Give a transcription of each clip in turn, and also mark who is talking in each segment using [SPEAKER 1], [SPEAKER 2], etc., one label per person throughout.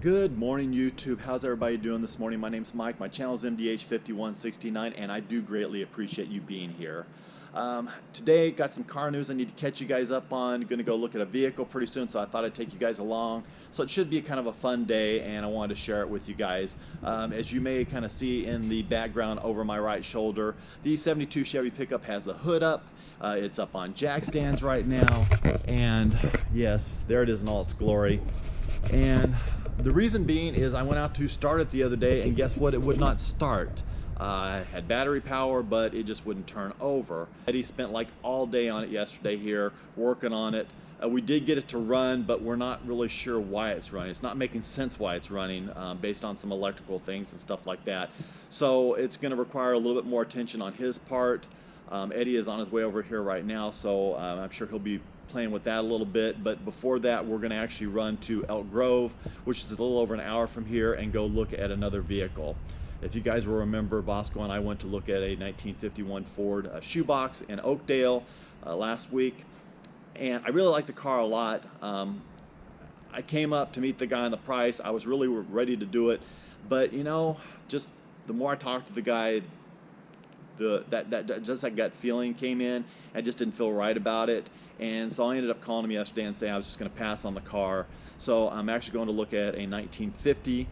[SPEAKER 1] Good morning, YouTube. How's everybody doing this morning? My name's Mike. My channel is MDH5169, and I do greatly appreciate you being here. Today, got some car news I need to catch you guys up on. Going to go look at a vehicle pretty soon, so I thought I'd take you guys along. So it should be kind of a fun day, and I wanted to share it with you guys. As you may kind of see in the background over my right shoulder, the 72 Chevy pickup has the hood up. It's up on jack stands right now, and yes, there it is in all its glory. And the reason being is I went out to start it the other day, and guess what? It would not start. I had battery power, but it just wouldn't turn over. Eddie spent like all day on it yesterday here, working on it. We did get it to run, but we're not really sure why it's running. It's not making sense why it's running based on some electrical things and stuff like that. So it's going to require a little bit more attention on his part. Eddie is on his way over here right now, so I'm sure he'll be playing with that a little bit. But before that, we're going to actually run to Elk Grove, which is a little over an hour from here, and go look at another vehicle. If you guys will remember, Bosco and I went to look at a 1951 Ford shoebox in Oakdale last week, and I really like the car a lot. I came up to meet the guy on the price. I was really ready to do it, but you know, just the more I talked to the guy, that gut feeling came in. I just didn't feel right about it, and so I ended up calling him yesterday and saying I was just going to pass on the car. So I'm actually going to look at a 1950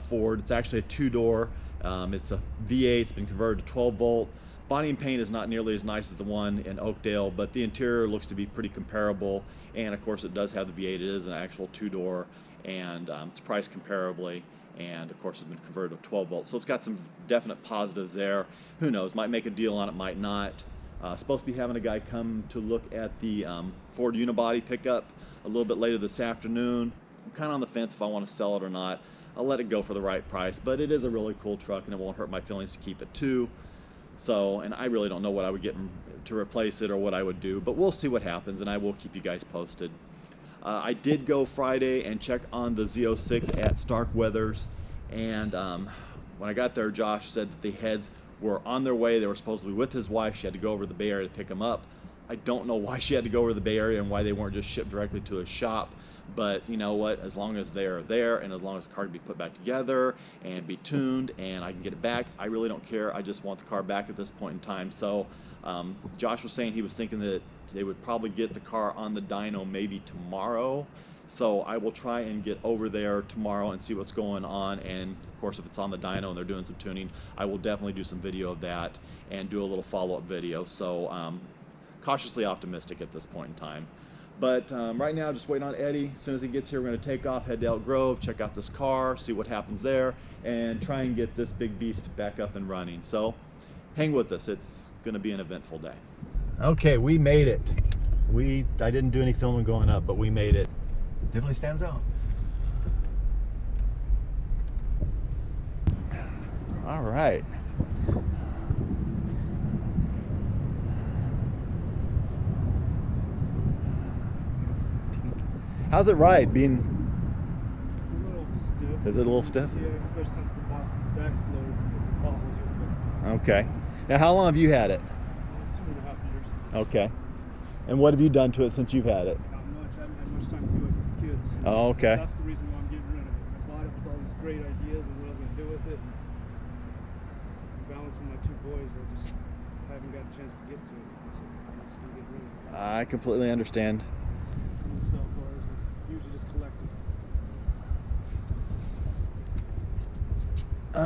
[SPEAKER 1] Ford. It's actually a two-door. It's a V8. It's been converted to 12 volt. Body and paint is not nearly as nice as the one in Oakdale, but the interior looks to be pretty comparable. And of course, it does have the V8. It is an actual two-door, and it's priced comparably. And of course, it's been converted to 12 volt. So it's got some definite positives there. Who knows? Might make a deal on it, might not. Supposed to be having a guy come to look at the Ford unibody pickup a little bit later this afternoon. I'm kind of on the fence if I want to sell it or not. I'll let it go for the right price, but it is a really cool truck, and it won't hurt my feelings to keep it too. So, and I really don't know what I would get to replace it or what I would do, but we'll see what happens, and I will keep you guys posted. I did go Friday and check on the Z06 at Starkweathers, and when I got there, Josh said that the heads were on their way. They were supposed to be with his wife. She had to go over to the Bay Area to pick them up. I don't know why she had to go over to the Bay Area and why they weren't just shipped directly to his shop. But you know what, as long as they're there and as long as the car can be put back together and be tuned and I can get it back, I really don't care. I just want the car back at this point in time. So Josh was saying he was thinking that they would probably get the car on the dyno maybe tomorrow. So I will try and get over there tomorrow and see what's going on. And of course, if it's on the dyno and they're doing some tuning, I will definitely do some video of that and do a little follow-up video. So cautiously optimistic at this point in time. But right now, just waiting on Eddie. As soon as he gets here, we're going to take off, head to Elk Grove, check out this car, see what happens there, and try and get this big beast back up and running. So hang with us. It's going to be an eventful day. Okay, we made it. I didn't do any filming going up, but we made it.
[SPEAKER 2] Definitely stands out.
[SPEAKER 1] All right. How's it ride? Being
[SPEAKER 3] It's a little stiff.
[SPEAKER 1] Is it a little stiff?
[SPEAKER 3] Yeah, especially since the back's low. It's a potholes.
[SPEAKER 1] Okay. Now, how long have you had it?
[SPEAKER 3] 2.5 years.
[SPEAKER 1] Okay. And what have you done to it since you've had it?
[SPEAKER 3] Not much. I haven't had much time to do it with the kids.
[SPEAKER 1] Oh, okay.
[SPEAKER 3] That's the reason why I'm getting rid of it. I bought it with all these great ideas and what I was going to do with it. And balancing my two boys, I just haven't got a chance to get to it. So I'm just going to get rid of it.
[SPEAKER 1] I completely understand.
[SPEAKER 3] I'm gonna sell cars and usually just collect them.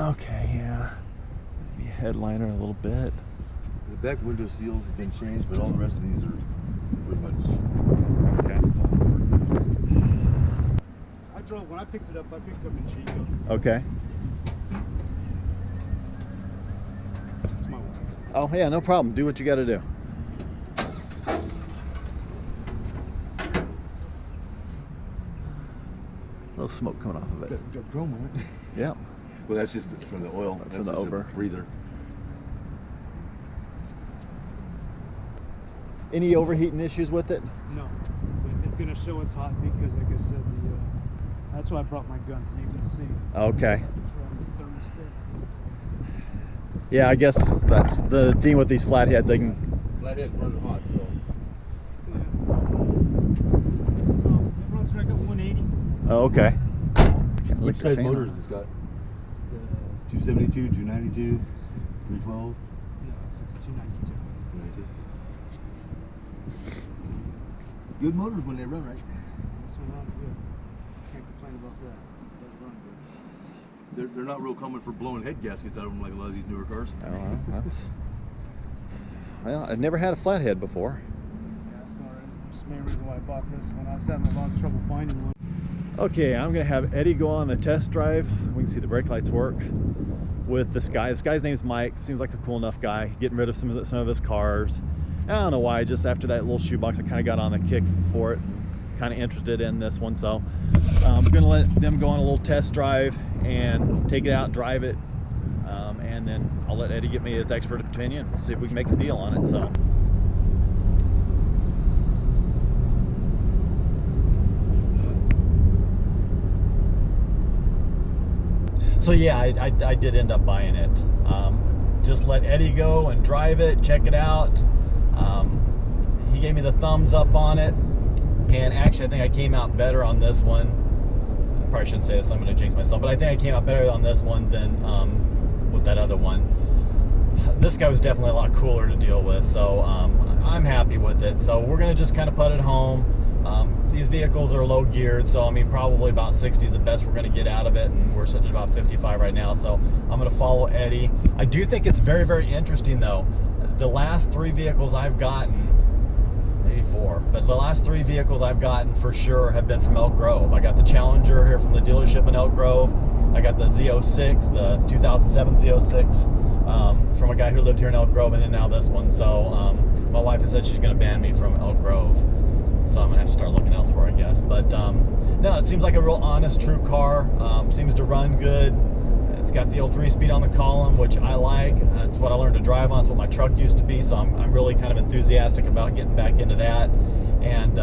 [SPEAKER 1] Okay, yeah. Maybe headliner a little bit.
[SPEAKER 2] The back window seals have been changed, but all the rest of these are pretty much.
[SPEAKER 1] Okay.
[SPEAKER 3] When I picked it up in Chico.
[SPEAKER 1] Okay.
[SPEAKER 3] It's my wife.
[SPEAKER 1] Oh, yeah, no problem. Do what you got to do. A little smoke coming off of it.
[SPEAKER 2] Got chrome on it.
[SPEAKER 1] Yeah.
[SPEAKER 2] Well, that's just from the oil.
[SPEAKER 1] From the
[SPEAKER 2] just
[SPEAKER 1] over.
[SPEAKER 2] a breather.
[SPEAKER 1] Any overheating issues with it?
[SPEAKER 3] No, it's gonna show it's hot because, like I said, that's why I brought my gun so you can see.
[SPEAKER 1] Okay.
[SPEAKER 3] The thermostats.
[SPEAKER 1] Yeah, I guess that's the theme with these flatheads. They can.
[SPEAKER 2] Flathead running hot, so.
[SPEAKER 3] Yeah. It runs right at 180.
[SPEAKER 1] Oh, okay.
[SPEAKER 2] Which
[SPEAKER 1] Like a
[SPEAKER 2] size
[SPEAKER 1] fan
[SPEAKER 2] motor
[SPEAKER 1] on
[SPEAKER 2] is
[SPEAKER 1] it.
[SPEAKER 2] this got?
[SPEAKER 3] It's the
[SPEAKER 2] 272, 292, 312?
[SPEAKER 3] no, it's a 292.
[SPEAKER 2] 292. Good motors when they run right.
[SPEAKER 3] This one runs good. Can't complain about that. It does run good.
[SPEAKER 2] They're not real common for blowing head gaskets out of them like a lot of these newer cars.
[SPEAKER 1] I don't know. That's, well, I've never had a flathead before.
[SPEAKER 3] Yeah, that's the main reason why I bought this one. I was having a lot of trouble finding one.
[SPEAKER 1] Okay, I'm gonna have Eddie go on the test drive. We can see the brake lights work with this guy. This guy's name's Mike. Seems like a cool enough guy. Getting rid of some of his cars. I don't know why. Just after that little shoebox, I kind of got on the kick for it. Kind of interested in this one, so I'm gonna let them go on a little test drive and take it out, drive it, and then I'll let Eddie give me his expert opinion. We'll see if we can make a deal on it. So yeah, I did end up buying it. Just let Eddie go and drive it, check it out. He gave me the thumbs up on it, and actually I think I came out better on this one. I probably shouldn't say this, I'm going to jinx myself, but I think I came out better on this one than with that other one. This guy was definitely a lot cooler to deal with, so I'm happy with it. So we're going to just kind of put it home. These vehicles are low geared, so I mean probably about 60 is the best we're going to get out of it, and we're sitting at about 55 right now, so I'm going to follow Eddie. I do think it's very, very interesting though. The last 3 vehicles I've gotten, maybe 4, but the last 3 vehicles I've gotten for sure have been from Elk Grove. I got the Challenger here from the dealership in Elk Grove. I got the Z06, the 2007 Z06 from a guy who lived here in Elk Grove, and then now this one. So my wife has said she's going to ban me from Elk Grove. So I'm gonna have to start looking elsewhere, I guess. But no, it seems like a real honest, true car. Seems to run good. It's got the old 3-speed on the column, which I like. That's what I learned to drive on. It's what my truck used to be. So I'm really kind of enthusiastic about getting back into that. And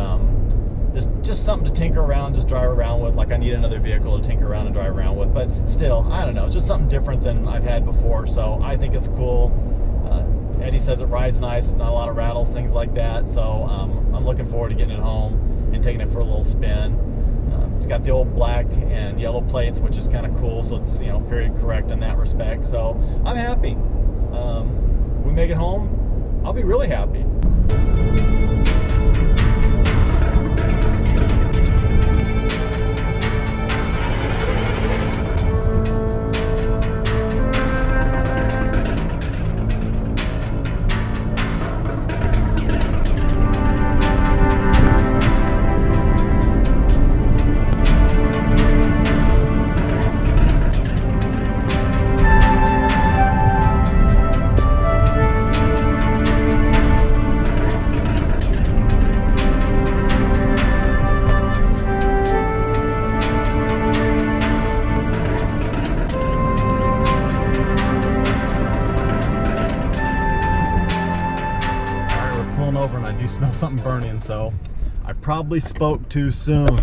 [SPEAKER 1] just something to tinker around, just drive around with. Like I need another vehicle to tinker around and drive around with. But still, I don't know, just something different than I've had before. So I think it's cool. Eddie says it rides nice, not a lot of rattles, things like that. So I'm looking forward to getting it home and taking it for a little spin. It's got the old black and yellow plates, which is kind of cool. So it's, you know, period correct in that respect. So I'm happy. We make it home, I'll be really happy. Over and I do smell something burning, so I probably spoke too soon.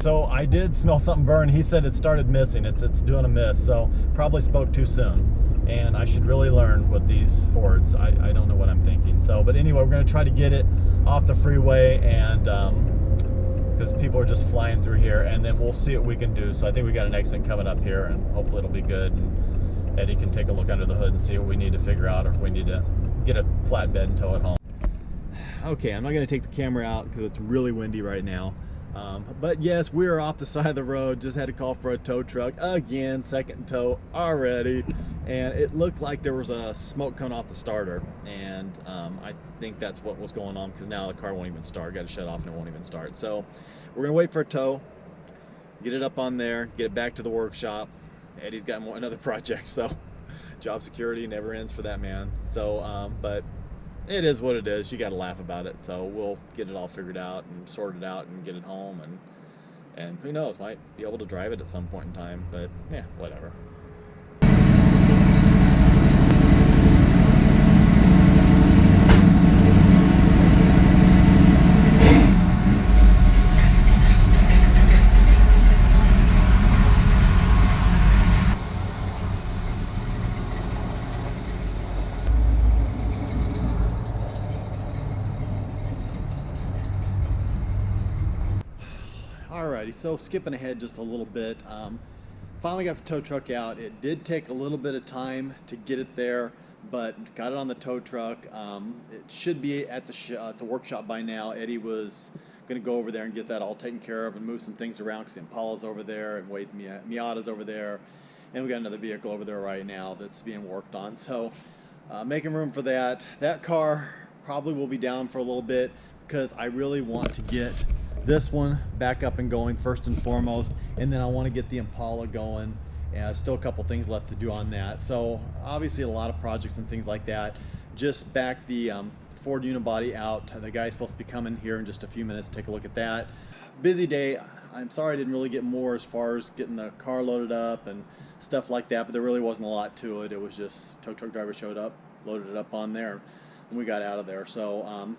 [SPEAKER 1] So I did smell something burn. He said it started missing. It's doing a miss, so probably spoke too soon. And I should really learn with these Fords. I don't know what I'm thinking. So, but anyway, we're gonna try to get it off the freeway, and because people are just flying through here, and then we'll see what we can do. So I think we got an exit coming up here, and hopefully it'll be good. And Eddie can take a look under the hood and see what we need to figure out, or if we need to get a flatbed and tow it home. Okay, I'm not going to take the camera out because it's really windy right now. But yes, we are off the side of the road. Just had to call for a tow truck again, second tow already. And it looked like there was a smoke coming off the starter. And I think that's what was going on, because now the car won't even start. Got to shut off and it won't even start. So we're going to wait for a tow, get it up on there, get it back to the workshop. Eddie's got another project, so job security never ends for that man. So, but it is what it is. You got to laugh about it. So we'll get it all figured out and sorted out and get it home, and who knows, might be able to drive it at some point in time. But yeah, whatever. Alrighty, everybody. So skipping ahead just a little bit, finally got the tow truck out. It did take a little bit of time to get it there, but got it on the tow truck. It should be at the workshop by now. Eddie was going to go over there and get that all taken care of and move some things around because the Impala's over there and Wade's Miata's over there, and we got another vehicle over there right now that's being worked on. So making room for that. That car probably will be down for a little bit because I really want to get this one back up and going first and foremost, and then I want to get the Impala going. And still a couple things left to do on that. So obviously a lot of projects and things like that. Just back the Ford unibody out. The guy's supposed to be coming here in just a few minutes to take a look at that. Busy day. I'm sorry I didn't really get more as far as getting the car loaded up and stuff like that, but there really wasn't a lot to it. It was just tow truck driver showed up, loaded it up on there, and we got out of there. So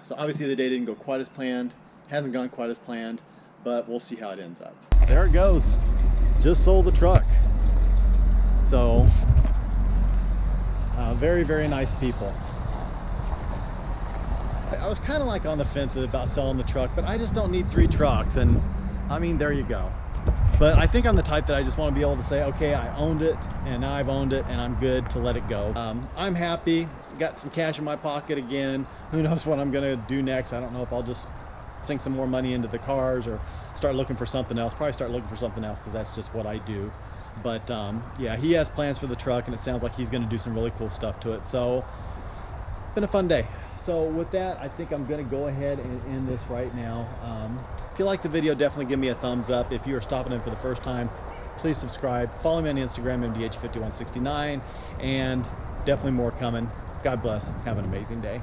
[SPEAKER 1] so obviously the day didn't go quite as planned. Hasn't gone quite as planned, but we'll see how it ends up. There it goes. Just sold the truck. So very, very nice people. I was kind of like on the fence about selling the truck, but I just don't need 3 trucks, and I mean, there you go. But I think I'm the type that I just want to be able to say, okay, I owned it, and now I've owned it, and I'm good to let it go. I'm happy, got some cash in my pocket again. Who knows what I'm gonna do next? I don't know if I'll just sink some more money into the cars or start looking for something else. Probably start looking for something else because that's just what I do. But yeah, he has plans for the truck, and it sounds like he's gonna do some really cool stuff to it. So, been a fun day. So with that, I think I'm gonna go ahead and end this right now. If you like the video, definitely give me a thumbs up. If you are stopping in for the first time, please subscribe. Follow me on Instagram, MDH5169, and definitely more coming. God bless. Have an amazing day.